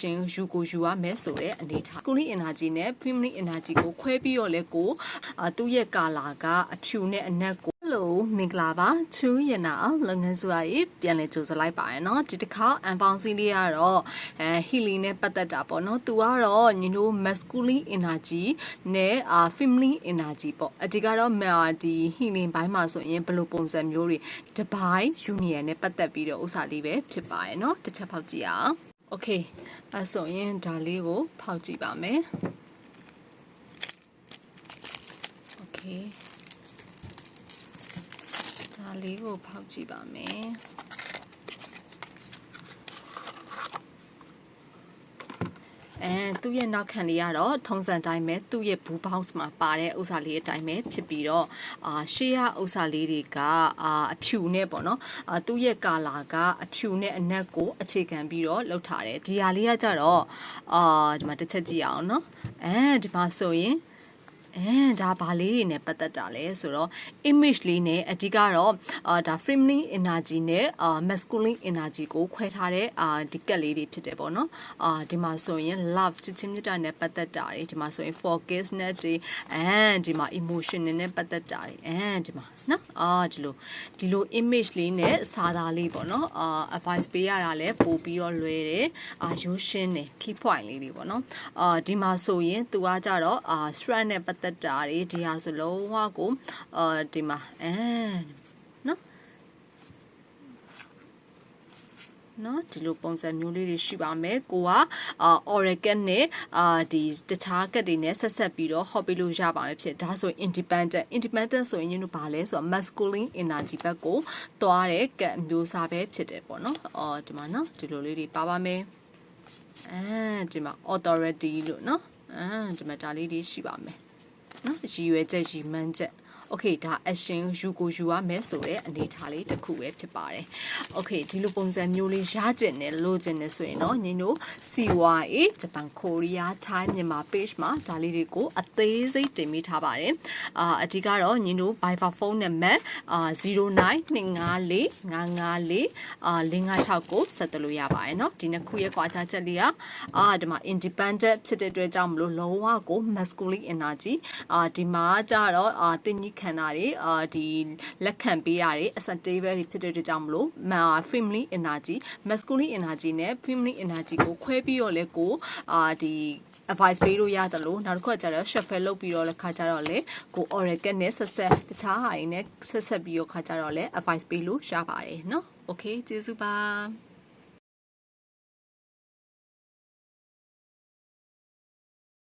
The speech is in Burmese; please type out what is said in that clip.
ရှင်ယူကိုယူရမယ်ဆိုတဲ့အနေထား masculine energy နဲ့ feminine energy ကိုခွဲပြီးတော့လဲကိုသူ့ရဲ့ကာလာကအဖြူနဲ့အနက်ကိုလို့မင်္ဂလာပါချူရနာလုပ်ငန်းစုရေးပြန်လည်ကြိုဆိုလိုက်ပါရနော်ဒီတစ်ခါအန်ဖောင်စီလေးကတော့healing နဲ့ပတ်သက်တာပေါ့နော်သူကတော့ညီတို့ masculine energy နဲ့ feminine energy ပေါ့အဒီကတော့ဒီ healing ဘိုင်းမှာဆိုရင်ဘယ်လိုပုံစံမျိုးတွေတစ်ပိုင်း union နဲ့ပတ်သက်ပြီးတော့ဥစ္စာလေးပဲဖြစ်ပါရနော်တစ်ချက်ဖောက်ကြည့်အောင် Okay အဲ့ဆိုရင်ဒါလေးကိုဖောက်ကြည့်ပါမယ် Okay ဒါလေးကိုဖောက်ကြည့်ပါမယ်သူ့ရဲ့နောက်ခံလေးကတော့ထုံးစံတိုင်းပဲသူ့ရဲ့ blue box မှာပါတဲ့ဥစ္စာလေးအတိုင်းပဲဖြစ်ပြီးတော့ရှေ့ရဥစ္စာလေးတွေကအဖြူနဲ့ပေါ့နော်သူ့ရဲ့ကာလာကအဖြူနဲ့အနက်ကိုအခြေခံပြီးတော့လှုပ်ထားတယ်ဒီဟာလေးကကြတော့ဒီမှာတစ်ချက်ကြည့်အောင်နော်ဒီမှာဆိုရင်ဒါဘာလေးတွေနဲ့ပတ်သက်တာလဲဆိုတော့ image လေးနဲ့အဓိကတော့ဒါ feminine energy နဲ့masculine energy ကိုခွဲထားတဲ့ဒီကက်လေးတွေဖြစ်တယ်ပေါ့နော်ဒီမှာဆိုရင် love ချစ်ချင်းမြတ်တာနဲ့ပတ်သက်တာတွေဒီမှာဆိုရင် focus နဲ့ဒီမှာ emotion နဲ့ပတ်သက်တာတွေဒီမှာနော်ဒီလို image လေးနဲ့စာသားလေးပေါ့နော်advice ပေးရတာလဲပို့ပြီးတော့လွယ်တယ်ရိုးရှင်းတယ် key point လေးတွေပေါ့နော်ဒီမှာဆိုရင်သူကကြတော့ strength နဲ့ပတ်သက်တာတွေဒီဟာဆိုလုံးဝကိုဒီမှာနော်ဒီလိုပုံစံမျိုးလေးတွေရှိပါမယ်ကိုက oracle နဲ့ဒီတခြားကတ်တွေနဲ့ဆက်ဆက်ပြီးတော့ဟောပေးလို့ရပါမယ်ဖြစ်ဒါဆိုရင် independent ဆိုရင်ညတို့ဘာလဲဆိုတော့ masculine energy ဘက်ကိုသွားတဲ့ကတ်မျိုးစားပဲဖြစ်တယ်ပေါ့နော်ဒီမှာနော်ဒီလိုလေးတွေပါပါမယ်ဒီမှာ authority လို့နော်ဒီမှာဒါလေးတွေရှိပါမယ်နော်ရည်ရွယ်ချက်ရည်မှန်းချက်Okay ဒါ action ယူကိုယူရမယ်ဆိုတဲ့အနေထားလေးတစ်ခုပဲဖြစ်ပါတယ် Okay ဒီလိုပုံစံမျိုးလေးရကျင်တယ်လို့ကျင်တယ်ဆိုရင်တော့ညီတို့ CYA Japan Korea Thai မြန်မာ page မှာဒါလေးတွေကိုအသေးစိတ်တင်မိထားပါတယ်အဓိကတော့ညီတို့ Viber phone နံပါတ်0925454556ကိုဆက်သွယ်လို့ရပါတယ်เนาะဒီနှစ်ခုရဲ့ကွာခြားချက်လေးကဒီမှာ independent ဖြစ်တဲ့အတွက်ကြောင့်မလို့လုံးဝကို masculine energy ဒီမှာကြတော့တင်ကြီးခန္ဓာတွေဒီလက်ခံပေးရတယ်အစတေးပဲဖြစ်တဲ့အတွက်ကြောင့်မလို့ feminine energy masculine energy နဲ့ feminine energy ကိုခွဲပြီးတော့လဲကိုဒီ advice ပေးလို့ရတယ်လို့နောက်တစ်ခုကကျတော့ shuffle လုပ်ပြီးတော့လည်းခါကြတော့လေကို oracle နဲ့ဆက်တခြားဟာတွေနဲ့ဆက်ပြီးတော့ခါကြတော့လေ advice ပေးလို့ရပါတယ်เนาะ okay ကျေးဇူးပါ